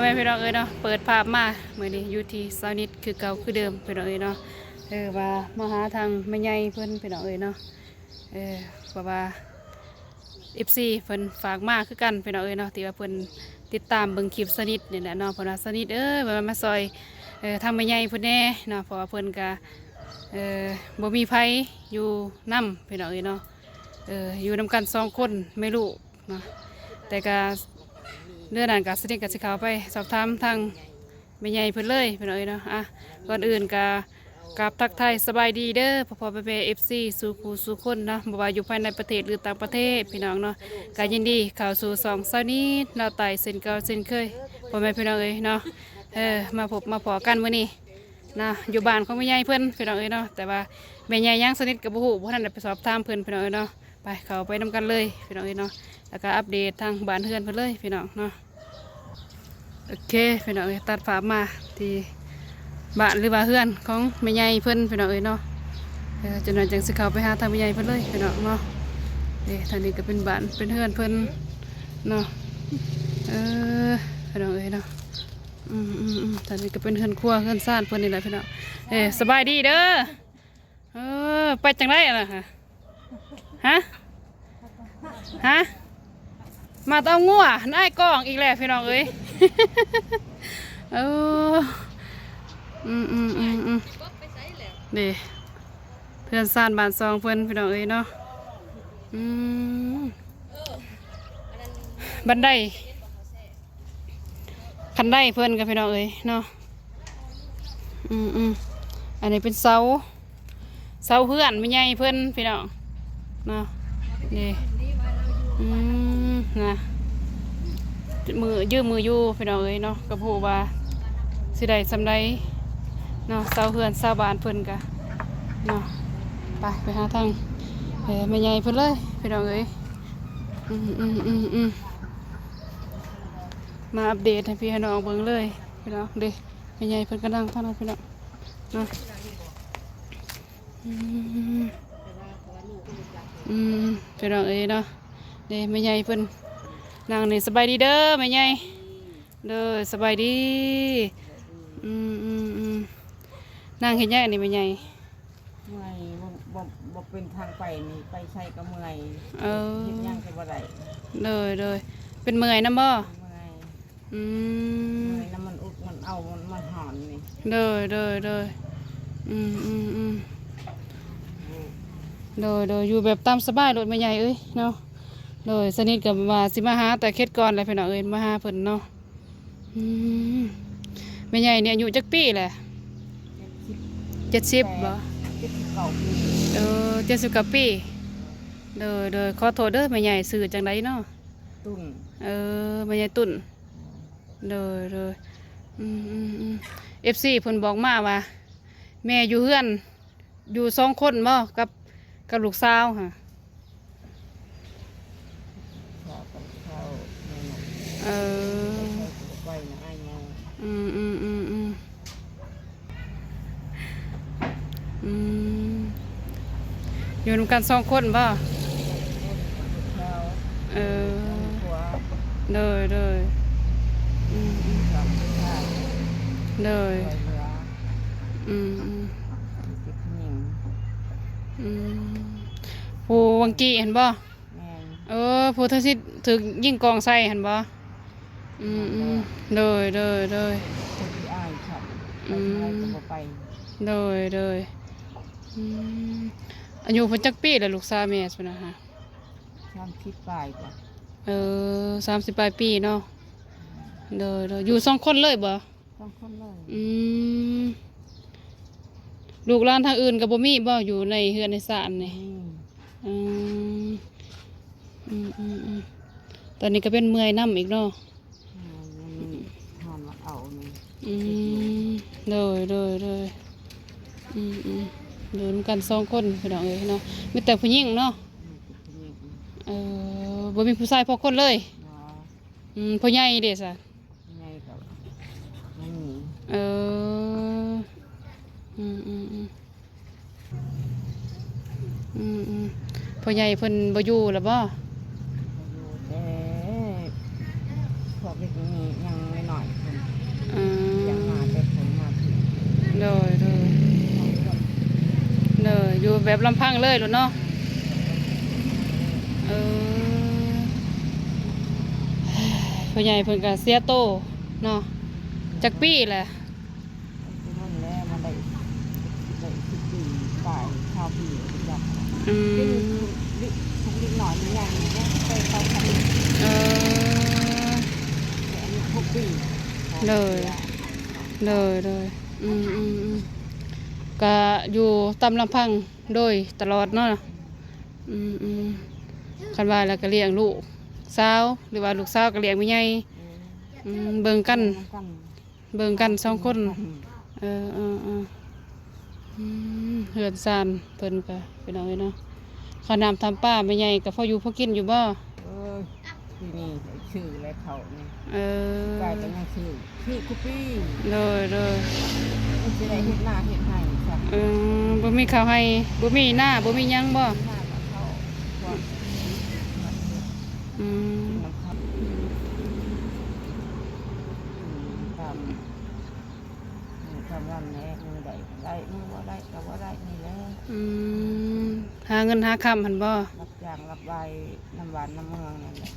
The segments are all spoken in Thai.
ม่พี่น้องเอ้ยเนาะเปิดภาพมาเมื่อนี้อยู่ที่ซาวนิดคือเก่าคือเดิมพี่น้องเอ้ยเนาะว่ามาหาทางแม่ใหญ่เพิ่นพี่น้องเอ้ยเนาะเพราะว่า FC เพิ่นฝากมาคือกันพี่น้องเอ้ยเนาะที่ว่าเพิ่นติดตามเบิ่งคลิปซาวนิดนี่แหละเนาะเพราะว่าซาวนิดว่ามาซอยทางแม่ใหญ่เพิ่นแน่เนาะเพราะว่าเพิ่นก็บ่มีไผอยู่นํพี่น้องเอ้ยเนาะอยู่นำกัน2 คนไม่รู้เนาะแต่ก็เรื่องนั้นก็สนิทกับสิเขาไปสอบถามทางแม่ใหญ่เพิ่นเลยพี่น้องเอ้ยเนาะก่อนอื่นก็กราบทักทายสบายดีเด้อพ่อแม่FC สู่ผู้สู่คนเนาะบ่ว่าอยู่ภายในประเทศหรือต่างประเทศพี่น้องเนาะก็ยินดีเข้าสู่2เช้านี้เราไต่เส้นเก่าเส้นเคยพ่อแม่พี่น้องเอ้ยเนาะมาพบมาพอกันมื้อนี้นะอยู่บ้านของแม่ใหญ่เพิ่นพี่น้องเอ้ยเนาะแต่ว่าแม่ใหญ่ยังสนิทกับบ่ฮู้บ่ทันได้ไปสอบถามเพิ่นพี่น้องเอ้ยเนาะไปเข้าไปนำกันเลยพี่น้องเอ้ยเนาะแล้วก็อัปเดตทางบ้านเฮือนเพิ่นเลยพี่น้องเนาะโอเคพี่น้องเอ้ยตัดภาพมาที่บ้านหรือว่าเฮือนของแม่ใหญ่เพิ่นพี่น้องเอ้ยเนาะจนนั้นจังสิเข้าไปหาทางแม่ใหญ่เพิ่นเลยพี่น้องเนาะทางนี้ก็เป็นบ้านเป็นเฮือนเพิ่นเนาะพี่น้องเอ้ยเนาะทางนี้ก็เป็นเฮือนครัวเฮือนซ่านเพิ่นนี่แหละพี่น้องสบายดีเด้อไปจังไรล่ะฮะมาต้องงัวได้กล้องอีกแล้วพี่น้องเอ้ยนี่เพื่อนซ่านบ้านซองเพื่อนพี่น้องเอ้ยเนาะบันไดคันไดเพื่อนกับพี่น้องเอ้ยเนาะอันนี้เป็นเสาเพื่อนไม่ใหญ่เพื่อนพี่น้องเนาะนี่นะมือยืมมืออยู่พี่น้องเอ้ยเนาะกับผู้ว่าสิได้สำได้เนาะเสาเฮือนเสาบ้านเพิ่นกะเนาะไปหาทางแม่ใหญ่เพิ่นเลยพี่น้องเอ้ยมาอัปเดตให้พี่ให้น้องเบิ่งเลยพี่น้องเด้แม่ใหญ่เพิ่นกำลังทำอะไรพี่น้องเนาะพี่น้องเอ้ยเนาะเด้แม่ใหญ่เพิ่นนางนี่สบายดีเด้อแม่ใหญ่เด้อสบายดีนางเห็นยังอันนี้แม่ใหญ่เมื่อยบ่เป็นทางไปนี่ไปใช้ก็เมื่อยเฮ็ดยังก็บ่ได้เลยเป็นเมื่อยน้ำบ่เมื่อยเมื่อยน้ำมันอุกมันเอามันหอนนี่เลยอยู่แบบตามสบายรถแม่ใหญ่เอ้ยเนาะเลยสนิทกับว่าสิมาหาแต่เคสก่อนอะไรพี่น้องเอ้ยมาหาเพิ่นเนาะแม่ใหญ่เนี่ยอายุจักปีแหละ70บ่79 ปีเลยขอโทษเด้อแม่ใหญ่สื่อจังไดเนาะตุ่นแม่ใหญ่ตุ่นเลยFC เพิ่นบอกมาว่าแม่อยู่เฮือนอยู่2 คนบ่กับลูกสาวค่ะไปนะอ้ายเงาอยู่นำกัน2 คนบ่เลยผู้วังกี้เห็นบ่ผู้ทัศน์ถึงยิ่งกองใส่เห็นบ่เลยอายุเพิ่นจักปีแล้วลูกสาวแม่ซั่นนะฮะ30 ปลายกว่า30 ปลายปีเนาะเลยอยู่2 คนเลยบ่2 คนเลยลูกหลานทางอื่นก็บ่มีบ่อยู่ในเฮือนในศาลนี่ตอนนี้ก็เป็นเมื่อยน้ำอีกเนาะหอนมาเอาเลยอยู่นำกัน2 คนพี่น้องเอ้ยเนาะมีแต่ผู้หญิงเนาะบ่มีผู้ชายพอคนเลยผู้ใหญ่เด้ซะใหญ่กับไม่มีพ่อใหญ่เพิ่นบ่อยู่แล้วบ่พวกเด็กนี้ยังไม่หน่อย อืม ยังมาแต่ผลมาถึง เลยอยู่แบบลำพังเลยหรือเนาะเออพ่อใหญ่เพิ่นก็เสียโตเนาะจักปีแหละ ที่นั่นแหละมันได้10 ปีปลายชาวปีจับ อื ซึ่ง ม ทุกนิดหน่อยนี่อย่างนี้ไปเขาทำ เออ อันนี้6 ปี เลยก็อยู่ตามลำพังโดยตลอดเนาะอืมคันว่าแล้วก็เลี้ยงลูกสาวหรือว่าลูกสาวก็เลี้ยงแม่ใหญ่เบิ่งกัน2 คนเฮือนซานเพิ่นก็พี่น้องเอ้ยเนาะข้าวน้ำทำป้าแม่ใหญ่ก็พออยู่พอกินอยู่บ่ ที่นี่ชื่ออะไรเขาเนี่ย เออก ลายเป็นชื่อคุปปี้ เลย มันจะได้เห็ดหน้าเห็ดให้จ้ะ บ่มีข้าวให้บ่มีหน้าบ่มีหยังบ่ หน้ากับเขาก่อน อืม น้ำข้าวทำวันแรกมือได้มือว่าได้กับว่าได้นี่แหละ หาเงินหาคำหั่นบ่ รับจ้างรับใบน้ำหวานน้ำเมืองนั่นแหละ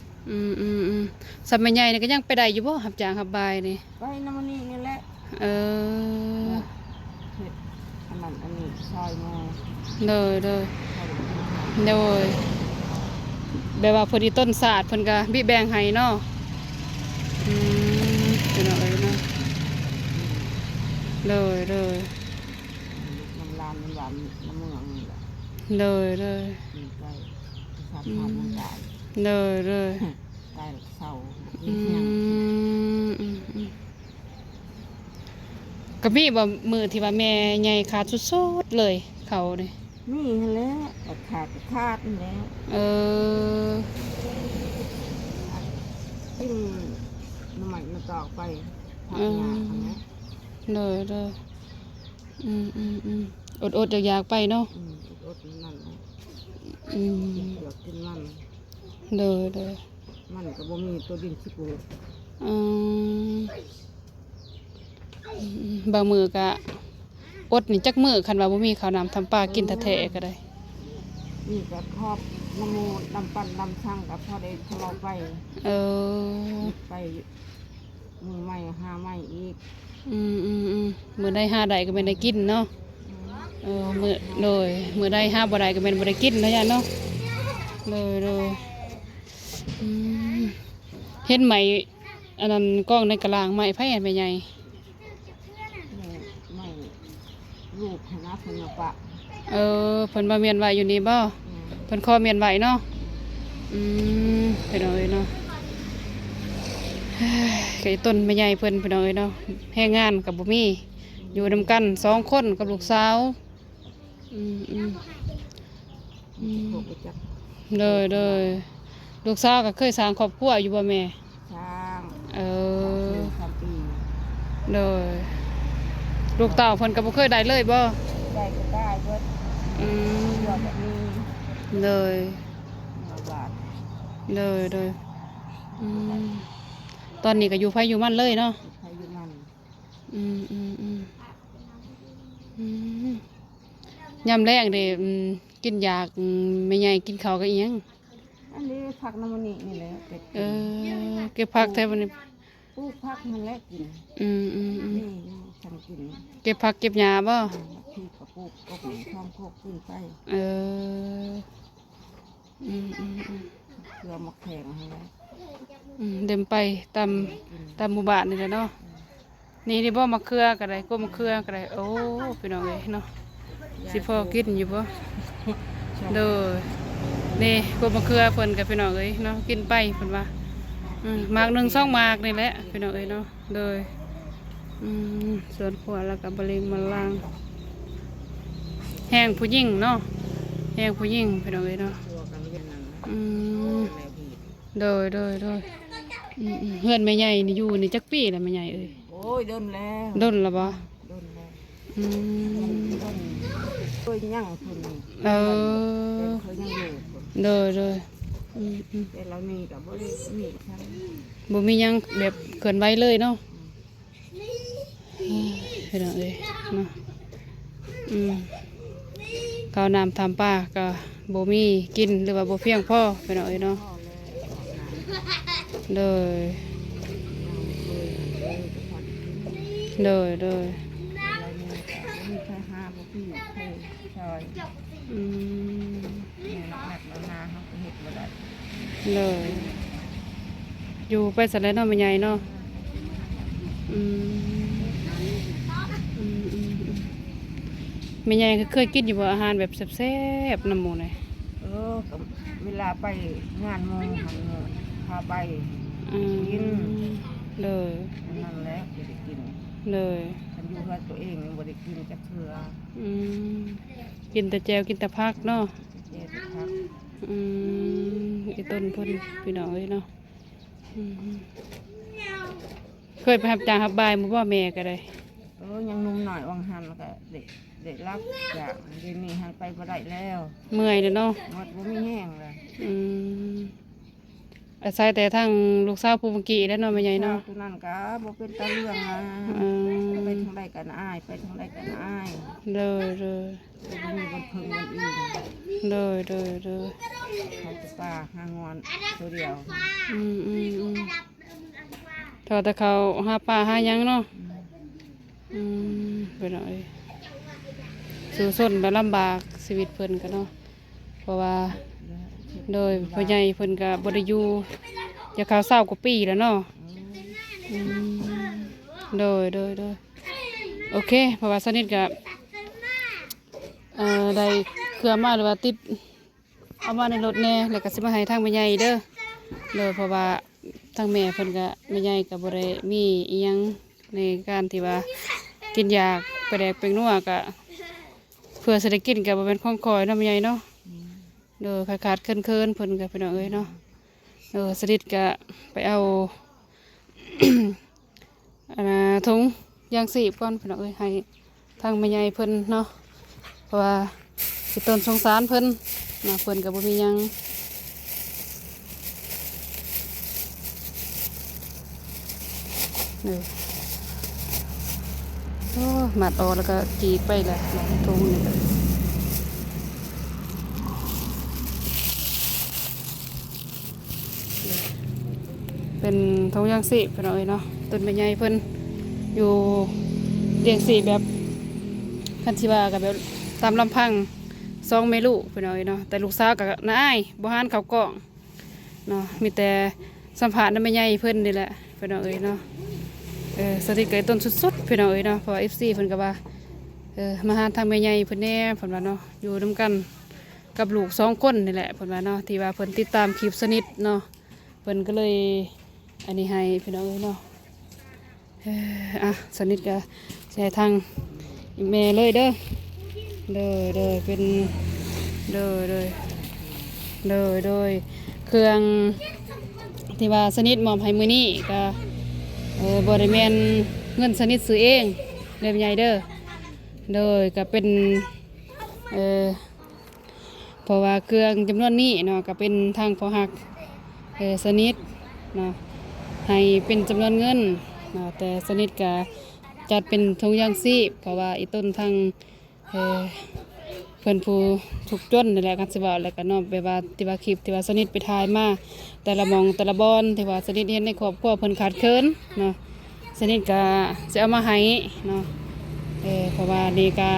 สัมแม่ใหญ่นี่ก็ยังไปได้อยู่บ่รับจ้างรับบายนี่ ไปน้ำมันนี่แหละ เออ เห็ดอันนั้นอันนี้ซอยมือ เลย ซอย แบบว่าพอดีต้นศาสตร์เพิ่นก็บิแบ่งให้เนาะเป็นเอาเลยเนาะเลย น้ำลานน้ำหวานน้ำเมืองนี่แหละ เลย มีไปทำทานมันได้ เลย ได้เศร้า อืมก็มีบ่มือที่ว่าแม่ใหญ่ขาดสุดๆเลยเขานี่ นี่แหละขาดนี่แล้ว เออ กินน้ำมันมาตอกไปทำงานทำนะ เลยอดอยากๆไปเนาะ อดนั่นนะ อืม เดี๋ยวกินมัน เลย มันก็บ่มีตัวดินสิกู อืมบางมือก็อดนี่จักมือคันว่าบ่มีข้าวน้ำทำปลากินแท้ๆก็ได้ นี่ก็ครอบน้ำมูดำปั่นดำช่างกับพอได้ทะเลาะไป เออ ไปมือใหม่หาใหม่อีก มื้อใดหาได้ก็แม่นได้กินเนาะมื้อโดยมื้อใดหาบ่ได้ก็แม่นบ่ได้กินเนาะย่าเนาะเลยเห็นไหมอันนั้นกล้องในกะลางไม้ไผอันแม่ใหญ่ ไม่ลูกคณะพนปะ เพิ่นมาเมียนไว้อยู่นี่บ่เพิ่นขอเมียนไว้เนาะไปหน่อยเนาะไก่ต้นแม่ใหญ่เพิ่นไปหน่อยเนาะแห้งงานกับบ่มีอยู่นำกัน2 คนกับลูกสาวพวกไปจับ เลยลูกสาวก็เคยสร้างครอบครัวอยู่บ่แม่ ช้าง 3 ปี เลยลูกเต่าเพิ่นก็บ่เคยได้เลยบ่ ได้ก็ได้เบิดยอดแบบนี้ เลย บาท เลยตอนนี้ก็อยู่ไผอยู่มันเลยเนาะ พายุมัน ยามแรงเด้กินยากไม่ใหญ่กินข้าวก็อีหยัง อันนี้ผักน้ำมันนี่แหละเก็บ เก็บผักแท้บัดนี้ ปลูกผักมันแลกกิน นี่ฉันกิน เก็บผักเก็บหญ้าบ่ พี่กระปุกก็กินท้องโคกขึ้นไป เออเพื่อมาแข่งให้แล้ว เดินไปตามหมู่บ้านนี่แหละเนาะนี่บ่มะเขือก็ได้ก็มะเขือก็ได้โอ้พี่น้องเอ้ยเนาะสิพอกินอยู่บ่เด้อนี่ก็มะเขือเพิ่นกับพี่น้องเอ้ยเนาะกินไปเพิ่นว่าหมาก1 2หมากนี่แหละพี่น้องเอ้ยเนาะเด้อสวนครัวแล้วก็บะเล็งมะลางแห้งผู้หญิงเนาะแห้งผู้หญิงพี่น้องเอ้ยเนาะ ตัวกันเรียนนั้น โดยเฮือนแม่ใหญ่นี่อยู่นี่จักปีแล้วแม่ใหญ่เอ้ย โอ้ยโดนแล้ว ดนแล้วบ่ โดนแล้ว อืม เคยยั่งคนนี้ เออ เคยยั่งอยู่ เลยแต่เรามีกับบริมีทั้ง บ่มีหยังแบบเกินไว้เลยเนาะ พี่น้องเอ้ยเนาะข้าวน้ำทำปลาก็บ่มีกินหรือว่าบ่เพียงพอพี่น้องเอ้ยเนาะเลยเลย มีใครหาบ่พี่ใครซอยแม่นักนาเขาก็เฮ็ดบ่ได้ เลยอยู่ไปสะแล้วเนาะแม่ใหญ่เนาะแม่ใหญ่ก็เคยกินอยู่บ่อาหารแบบแซ่บๆน้ำหมูนี่ ก็เวลาไปงานมงหันพาไปกิน เลย นั่นแหละจะได้กิน เลย ฉันอยู่กับตัวเองบ่ได้กินจักเทื่อ กินแต่แจวกินแต่ผักเนาะ เจ็ดพัก ไอ้ต้นพ่นพี่น้องเอ้ยเนาะเคยไปหับจ้างหับบายมื้อว่าแม่ก็ได้ ยังหนุ่มหน่อยวังหันก็เด็กรับจากเดี๋ยวนี้หันไปบ่ได้แล้ว เมื่อยเด้อเนาะ หมดบ่มีแห้งเลย อาศัยแต่ทั้งลูกสาวผู้เมื่อกี้แล้วเนาะแม่ใหญ่เนาะ ผู้นั้นก็บ่เป็นตาเรื่องนะไปทางใดกันอ้ายไปทางใดกันอ้าย เลยบ่มีบนเพิ่งบนอื่น เขาจะปลาหางอนตัวเดียว ถอดแต่เขาหาปลาหาหยังเนาะไปหน่อยสู่ส้นแบบลำบากชีวิตเพิ่นกันเนาะเพราะว่าโดยพ่อใหญ่เพิ่นก็บ่ได้อยู่จะเข้า20กว่าปีแล้วเนาะโดยโอเคเพราะว่าสนิทกับได้เครือมาหรือว่าติดเอามาในรถแน่แล้วก็สิมาให้ทางแม่ใหญ่เด้อเลยเพราะว่าทางแม่เพิ่นก็แม่ใหญ่ก็บ่ได้มีอีหยังในการที่ว่ากินยาไปแดกเป็นนัวก็เพื่อสิได้กินก็บ่เป็นของคอยเนาะแม่ใหญ่เนาะเด้อขาดๆเคินๆเพิ่นก็พี่น้องเอ้ยเนาะสนิทก็ไปเอา ถุงยางสีบก่อนพี่น้องเอ้ยให้ทางแม่ใหญ่เพิ่นเนาะเพราะว่าสิต้นสงสารเพิ่นเนาะเพิ่นก็บ่มีหยังโอ้หมัดออกแล้วก็จีไปแหละถุงนี่ก็เป็นถุงยางสีบพี่น้องเอ้ยเนาะต้นแม่ใหญ่เพิ่นอยู่เลี้ยงสีแบบคันที่ว่ากับแบบตามลำพัง2แม่ลูกพี่น้องเอ้ยเนาะแต่ลูกสาวกับน้าอ้ายบ่หันเข้ากล่องเนาะมีแต่สัมผัสน้ำแม่ใหญ่เพิ่นนี่แหละพี่น้องเอ้ยเนาะสติเกิดต้นสุดๆพี่น้องเอ้ยเนาะเพราะว่า FC เพิ่นก็ว่ามาหาทางแม่ใหญ่เพิ่นแน่เพิ่นว่าเนาะอยู่นำกันกับลูก2คนนี่แหละเพิ่นว่าเนาะที่ว่าเพิ่นติดตามคลิปสนิทเนาะเพิ่นก็เลยอันนี้ให้พี่น้องเอ้ยเนาะสนิทก็ใช้ทางแม่เลยเด้อเป็นโดยเครื่องที่ว่าสนิทมอมให้มือนี้ก็บริเวณเงินสนิทซื้อเองเริ่มใหญ่เด้อโดยก็เป็นเพราะว่าเครื่องจำนวนนี้เนาะก็เป็นทางพอหักสนิทเนาะให้เป็นจำนวนเงินเนาะแต่สนิทก็จัดเป็นถุงยางชีพเพราะว่าอีต้นทางเพิ่นผู้ถูกจนนี่แหละกันสิว่าแล้วก็เนาะแบบว่าที่ว่าคลิปที่ว่าสนิทไปถ่ายมาแต่ละหม่องแต่ละบอนที่ว่าสนิทเห็นในครอบครัวเพิ่นขาดเคินเนาะสนิทก็จะเอามาให้เนาะเพราะว่านี่ก็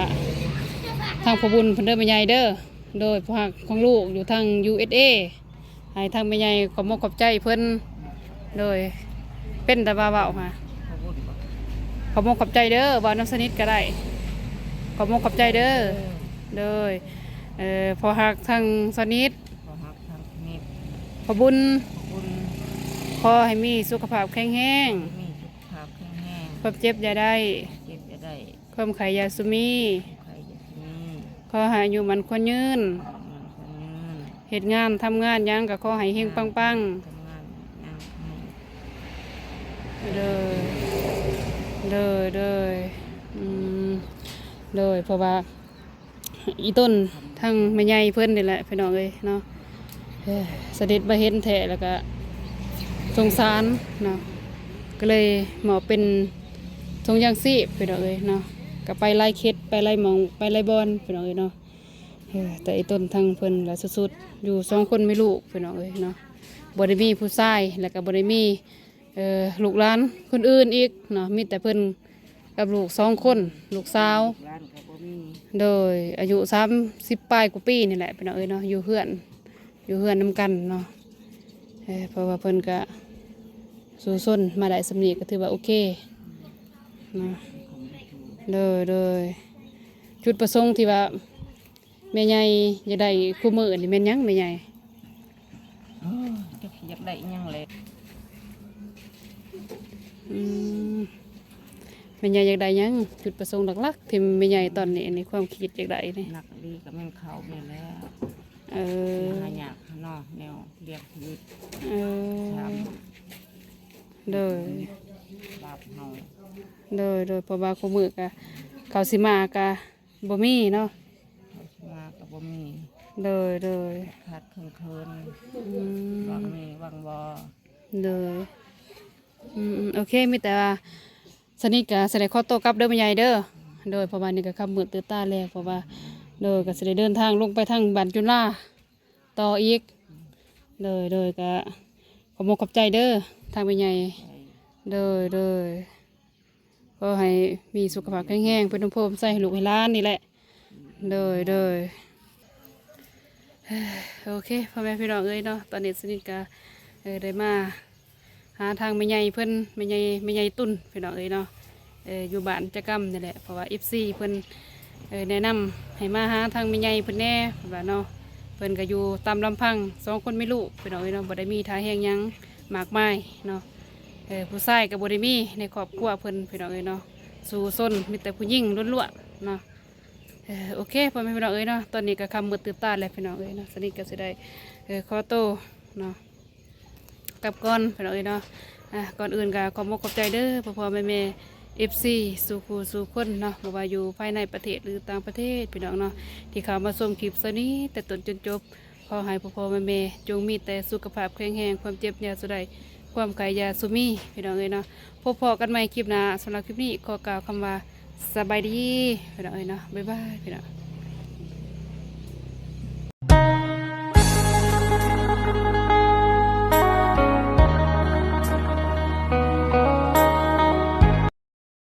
ทางพ่อบุญเพิ่นเด้อแม่ใหญ่เด้อโดยภาคของลูกอยู่ทาง USA ให้ทางแม่ใหญ่ขอบมกขอบใจเพิ่นโดยเป็นแต่ว่าเว้าค่ะขอบมกขอบใจเด้อว่าน้ำสนิทก็ได้ขอบมกขอบใจเด้อโดยพอหักทางสนิทพอบุญขอให้มีสุขภาพแข็งแรงความเจ็บอย่าได้ความไข่ยาสุมีขอให้อยู่มันคนยืนเหตุงานทำงานยังก็ขอให้เฮงปังเลยเพราะว่าอีต้นทั้งแม่ใหญ่เพิ่นนี่แหละพี่น้องเอ้ยเนาะเสด็จมาเห็นแท้แล้วก็สงสารเนาะก็เลยหมอเป็น ทงยางซีไปดอกเอ้ยเนาะก็ไปไล่เคสไปไล่หมองไปไล่บอลไปดอกเอ้ยเนาะแต่ไอ้ต้นทางเพิ่นละสุดๆอยู่2คนไม่ลูกไปดอกเอ้ยเนาะบ่ได้มีผู้ชายแล้วก็บ่ได้มีลูกหลานคนอื่นอีกเนาะมีแต่เพิ่นกับลูก2คนลูกสาว ร้านก็บ่มี โดยอายุ30ปลายกว่าปีนี่แหละเป็นเอาเอ้ยเนาะอยู่เฮือนนำกันเนาะเพราะว่าเพิ่นก็สู้ซนมาได้สำนีก็ถือว่าโอเคเนาะโดยจุดประสงค์ที่ว่าแม่ใหญ่อยากได้คู่มือนี่แม่นหยังแม่ใหญ่ จะอยากได้อิหยังเลย อืมแม่ใหญ่อยากได้หยังจุดประสงค์หลักๆที่แม่ใหญ่ตอนนี้ในความคิดอยากได้นี่ นักดีก็แม่นเขาแม่นแล้ว เออ หายากเนาะแนวเรียกชีวิต เออ ท โดย ำบาปเฮา โดยเพราะว่าคู่มือก็เขาสิมากะบ่มีเนาะ เขาสิมาก็บ่มี โดย ขาดเครื่อง อืม วังมีวังบ่ โดยโอเคมีแต่ว่าสนิทกับแสดงข้อโต้กลับเด้อแม่ใหญ่เด้อโดยเพราะว่านี่ก็คำมือตื้อตาแรกเพราะว่าโดยก็สิได้เดินทางลงไปทางบ้านจุฬาต่ออีกโดยก็ขอบคุณขอบใจเด้อทางแม่ใหญ่ ใช่ โดยก็ให้มีสุขภาพแข็งแรงเป็นน้ำโพมใส่ให้ลูกให้หล้านนี่แหละโดยโอเคพ่อแม่พี่น้องเอ้ยเนาะตอนนี้สนิทก็ได้มาหาทางแม่ใหญ่เพิ่นแม่ใหญ่ตุ้นพี่น้องเอ้ยเนาะอยู่บ้านจักรรมนี่แหละเพราะว่าFCเพิ่นแนะนำให้มาหาทางแม่ใหญ่เพิ่นแน่ว่าเนาะเพิ่นก็อยู่ตามลำพัง2คนไม่ลูกพี่น้องเอ้ยเนาะบ่ได้มีท่าแฮงหยังมากมายเนาะผู้ชายก็บ่ได้มีในครอบครัวเพิ่นพี่น้องเอ้ยเนาะสู่ซนมีแต่ผู้หญิงล้วนๆเนาะโอเคพ่อแม่พี่น้องเอ้ยเนาะตอนนี้ก็คำมืดตื่นตาแล้วพี่น้องเอ้ยเนาะสนิทก็สิได้ขอโตวเนาะกลับก่อนพี่น้องเอ้ยเนาะก่อนอื่นก็ขอบคุณขอบใจเด้อพ่อแม่FC สู่ผู้สู่คนเนาะบ่ว่าอยู่ภายในประเทศหรือต่างประเทศพี่น้องเนาะที่เข้ามาชมคลิปซะนี้แต่ต้นจนจบขอให้พ่อแม่จงมีแต่สุขภาพแข็งแรงความเจ็บอย่าสุดใดความกายอยาสุมีพี่น้องเอ้ยเนาะพบกันใหม่คลิปหน้าสำหรับคลิปนี้ขอกล่าวคำว่าสบายดีพี่น้องเอ้ยเนาะบ๊ายบายพี่น้อง